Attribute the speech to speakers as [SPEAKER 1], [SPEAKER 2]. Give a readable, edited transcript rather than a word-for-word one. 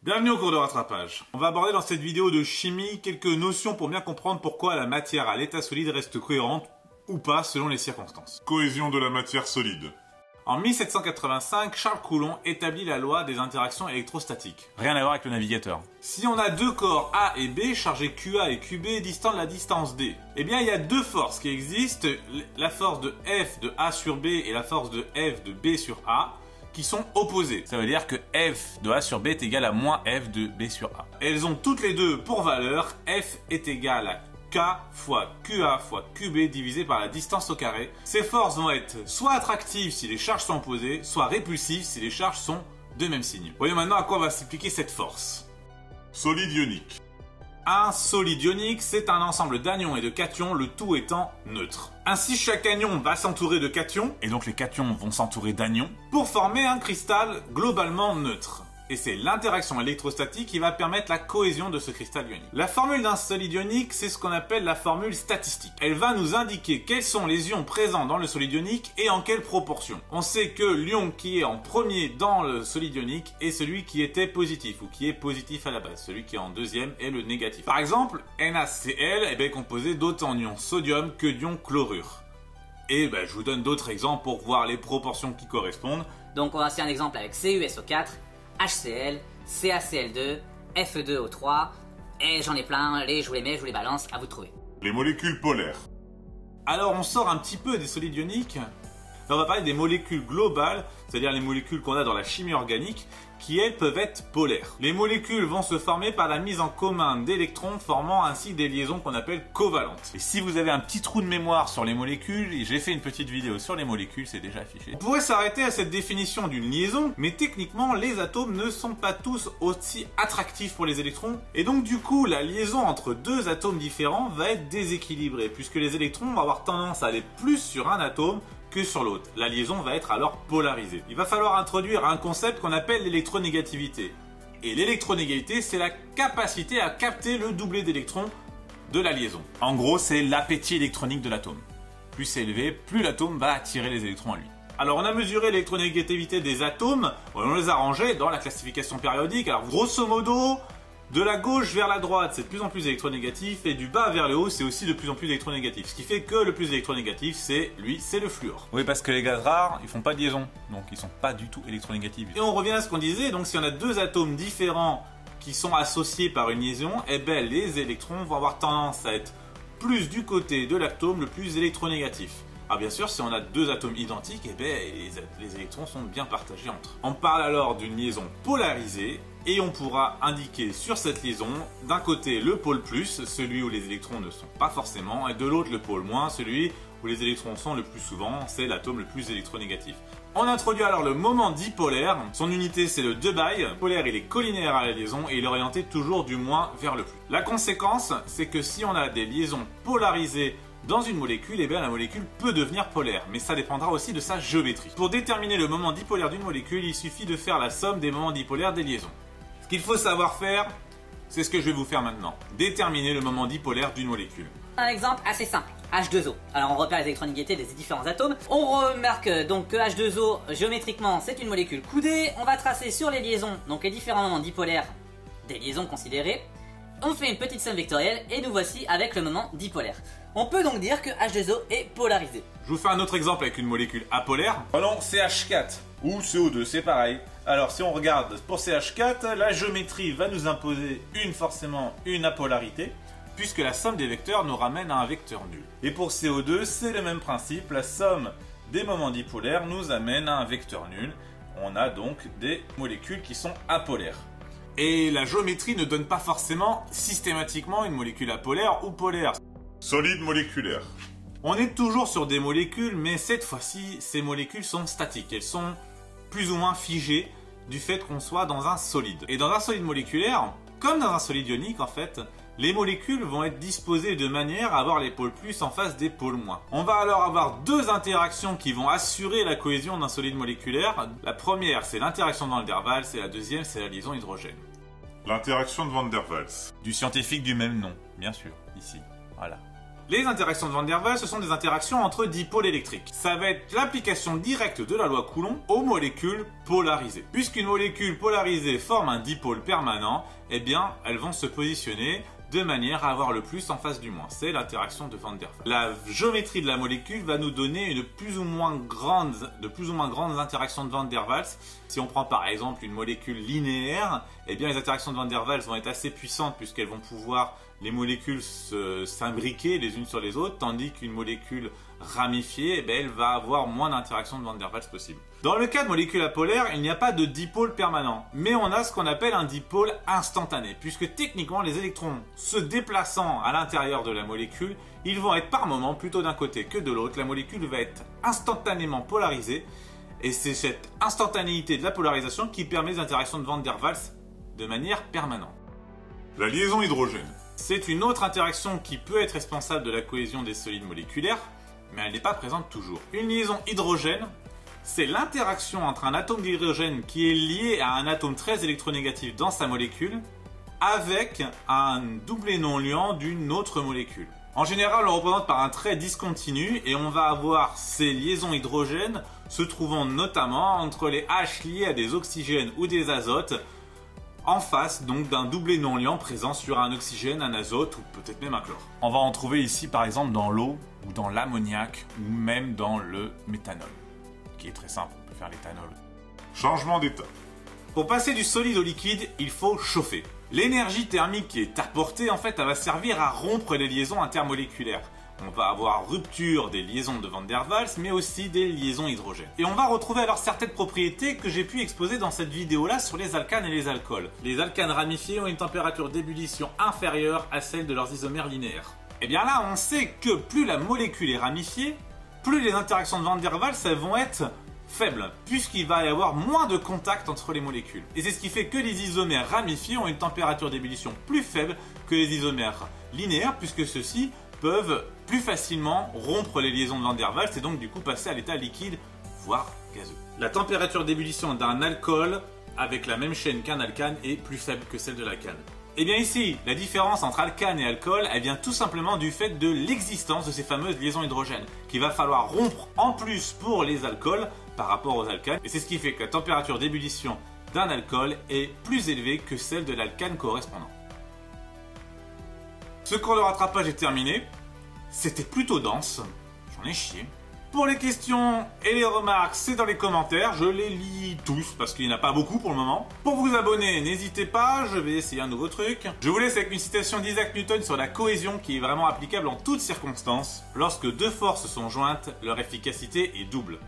[SPEAKER 1] Bienvenue au cours de rattrapage. On va aborder dans cette vidéo de chimie quelques notions pour bien comprendre pourquoi la matière à l'état solide reste cohérente ou pas selon les circonstances.
[SPEAKER 2] Cohésion de la matière solide.
[SPEAKER 1] En 1785, Charles Coulomb établit la loi des interactions électrostatiques. Rien à voir avec le navigateur. Si on a deux corps A et B chargés QA et QB distants de la distance D, eh bien il y a deux forces qui existent, la force de F de A sur B et la force de F de B sur A, qui sont opposées. Ça veut dire que F de A sur B est égal à moins F de B sur A. Elles ont toutes les deux pour valeur F est égal à K fois QA fois QB divisé par la distance au carré. Ces forces vont être soit attractives si les charges sont opposées, soit répulsives si les charges sont de même signe. Voyons maintenant à quoi va s'appliquer cette force.
[SPEAKER 2] Solide ionique.
[SPEAKER 1] Un solide ionique, c'est un ensemble d'anions et de cations, le tout étant neutre. Ainsi, chaque anion va s'entourer de cations, et donc les cations vont s'entourer d'anions, pour former un cristal globalement neutre. Et c'est l'interaction électrostatique qui va permettre la cohésion de ce cristal ionique. La formule d'un solide ionique, c'est ce qu'on appelle la formule statistique. Elle va nous indiquer quels sont les ions présents dans le solide ionique et en quelle proportion. On sait que l'ion qui est en premier dans le solide ionique est celui qui était positif, ou qui est positif à la base. Celui qui est en deuxième est le négatif. Par exemple, NaCl est composé d'autant d'ions sodium que d'ions chlorure. Et je vous donne d'autres exemples pour voir les proportions qui correspondent.
[SPEAKER 3] Donc on va faire un exemple avec CuSO4, HCl, CaCl2, Fe2O3, et j'en ai plein, je vous les mets, je vous les balance, à vous de trouver.
[SPEAKER 2] Les molécules polaires.
[SPEAKER 1] Alors on sort un petit peu des solides ioniques. Là, on va parler des molécules globales, c'est-à-dire les molécules qu'on a dans la chimie organique, qui elles peuvent être polaires. Les molécules vont se former par la mise en commun d'électrons formant ainsi des liaisons qu'on appelle covalentes. Et si vous avez un petit trou de mémoire sur les molécules, j'ai fait une petite vidéo sur les molécules, c'est déjà affiché. On pourrait s'arrêter à cette définition d'une liaison, mais techniquement les atomes ne sont pas tous aussi attractifs pour les électrons, et donc du coup la liaison entre deux atomes différents va être déséquilibrée, puisque les électrons vont avoir tendance à aller plus sur un atome que sur l'autre. La liaison va être alors polarisée. Il va falloir introduire un concept qu'on appelle l'électronégativité. Et l'électronégativité, c'est la capacité à capter le doublé d'électrons de la liaison. En gros, c'est l'appétit électronique de l'atome. Plus c'est élevé, plus l'atome va attirer les électrons à lui. Alors on a mesuré l'électronégativité des atomes, on les a rangés dans la classification périodique. Alors grosso modo, de la gauche vers la droite, c'est de plus en plus électronégatif, et du bas vers le haut, c'est aussi de plus en plus électronégatif. Ce qui fait que le plus électronégatif, c'est le fluor. Oui, parce que les gaz rares, ils font pas de liaison, donc ils sont pas du tout électronégatifs. Et on revient à ce qu'on disait, donc si on a deux atomes différents qui sont associés par une liaison, les électrons vont avoir tendance à être plus du côté de l'atome le plus électronégatif. Alors bien sûr, si on a deux atomes identiques, les électrons sont bien partagés entre eux. On parle alors d'une liaison polarisée, et on pourra indiquer sur cette liaison, d'un côté le pôle plus, celui où les électrons ne sont pas forcément, et de l'autre le pôle moins, celui où les électrons sont le plus souvent, c'est l'atome le plus électronégatif. On introduit alors le moment dipolaire, son unité c'est le Debye, le polaire il est collinaire à la liaison et il est orienté toujours du moins vers le plus. La conséquence, c'est que si on a des liaisons polarisées dans une molécule, la molécule peut devenir polaire, mais ça dépendra aussi de sa géométrie. Pour déterminer le moment dipolaire d'une molécule, il suffit de faire la somme des moments dipolaires des liaisons. Ce qu'il faut savoir faire, c'est ce que je vais vous faire maintenant. Déterminer le moment dipolaire d'une molécule.
[SPEAKER 3] Un exemple assez simple, H2O. Alors on repère les électronégativités des différents atomes. On remarque donc que H2O, géométriquement, c'est une molécule coudée. On va tracer sur les liaisons, donc les différents moments dipolaires des liaisons considérées. On fait une petite somme vectorielle et nous voici avec le moment dipolaire. On peut donc dire que H2O est polarisé.
[SPEAKER 1] Je vous fais un autre exemple avec une molécule apolaire. Prenons CH4 ou CO2, c'est pareil. Alors si on regarde pour CH4, la géométrie va nous imposer forcément une apolarité, puisque la somme des vecteurs nous ramène à un vecteur nul. Et pour CO2, c'est le même principe, la somme des moments dipolaires nous amène à un vecteur nul. On a donc des molécules qui sont apolaires. Et la géométrie ne donne pas forcément systématiquement une molécule apolaire ou polaire.
[SPEAKER 2] Solide moléculaire.
[SPEAKER 1] On est toujours sur des molécules, mais cette fois-ci, ces molécules sont statiques. Elles sont plus ou moins figées du fait qu'on soit dans un solide. Et dans un solide moléculaire, comme dans un solide ionique en fait, les molécules vont être disposées de manière à avoir les pôles plus en face des pôles moins. On va alors avoir deux interactions qui vont assurer la cohésion d'un solide moléculaire. La première, c'est l'interaction de Van der Waals, et la deuxième, c'est la liaison hydrogène.
[SPEAKER 2] L'interaction de Van der Waals.
[SPEAKER 1] Du scientifique du même nom, bien sûr, ici. Voilà. Les interactions de Van der Waals, ce sont des interactions entre dipôles électriques. Ça va être l'application directe de la loi Coulomb aux molécules polarisées. Puisqu'une molécule polarisée forme un dipôle permanent, eh bien, elles vont se positionner de manière à avoir le plus en face du moins. C'est l'interaction de Van der Waals. La géométrie de la molécule va nous donner de plus ou moins grandes interactions de Van der Waals. Si on prend par exemple une molécule linéaire, eh bien les interactions de Van der Waals vont être assez puissantes puisqu'elles vont pouvoir, les molécules s'imbriquer les unes sur les autres, tandis qu'une molécule ramifiée, eh bien, elle va avoir moins d'interactions de Van der Waals possible. Dans le cas de molécules apolaires, il n'y a pas de dipôle permanent, mais on a ce qu'on appelle un dipôle instantané, puisque techniquement les électrons se déplaçant à l'intérieur de la molécule, ils vont être par moment plutôt d'un côté que de l'autre. La molécule va être instantanément polarisée, et c'est cette instantanéité de la polarisation qui permet les interactions de Van der Waals de manière permanente.
[SPEAKER 2] La liaison hydrogène.
[SPEAKER 1] C'est une autre interaction qui peut être responsable de la cohésion des solides moléculaires, mais elle n'est pas présente toujours. Une liaison hydrogène, c'est l'interaction entre un atome d'hydrogène qui est lié à un atome très électronégatif dans sa molécule avec un doublé non-liant d'une autre molécule. En général, on le représente par un trait discontinu et on va avoir ces liaisons hydrogènes se trouvant notamment entre les H liés à des oxygènes ou des azotes en face donc d'un doublé non-liant présent sur un oxygène, un azote ou peut-être même un chlore. On va en trouver ici par exemple dans l'eau ou dans l'ammoniac ou même dans le méthanol, qui est très simple, on peut faire l'éthanol.
[SPEAKER 2] Changement d'état.
[SPEAKER 1] Pour passer du solide au liquide, il faut chauffer. L'énergie thermique qui est apportée, en fait, elle va servir à rompre les liaisons intermoléculaires. On va avoir rupture des liaisons de Van der Waals, mais aussi des liaisons hydrogènes. Et on va retrouver alors certaines propriétés que j'ai pu exposer dans cette vidéo-là sur les alcanes et les alcools. Les alcanes ramifiés ont une température d'ébullition inférieure à celle de leurs isomères linéaires. Et bien là, on sait que plus la molécule est ramifiée, plus les interactions de Van der Waals elles vont être faibles, puisqu'il va y avoir moins de contact entre les molécules. Et c'est ce qui fait que les isomères ramifiés ont une température d'ébullition plus faible que les isomères linéaires, puisque ceux-ci peuvent plus facilement rompre les liaisons de Van der Waals et donc du coup passer à l'état liquide, voire gazeux. La température d'ébullition d'un alcool avec la même chaîne qu'un alcane est plus faible que celle de l'alcane. Et bien ici, la différence entre alcane et alcool, elle vient tout simplement du fait de l'existence de ces fameuses liaisons hydrogènes, qu'il va falloir rompre en plus pour les alcools par rapport aux alcanes. Et c'est ce qui fait que la température d'ébullition d'un alcool est plus élevée que celle de l'alcane correspondant. Ce cours de rattrapage est terminé. C'était plutôt dense. J'en ai chié. Pour les questions et les remarques, c'est dans les commentaires. Je les lis tous parce qu'il n'y en a pas beaucoup pour le moment. Pour vous abonner, n'hésitez pas. Je vais essayer un nouveau truc. Je vous laisse avec une citation d'Isaac Newton sur la cohésion qui est vraiment applicable en toutes circonstances. Lorsque deux forces sont jointes, leur efficacité est double.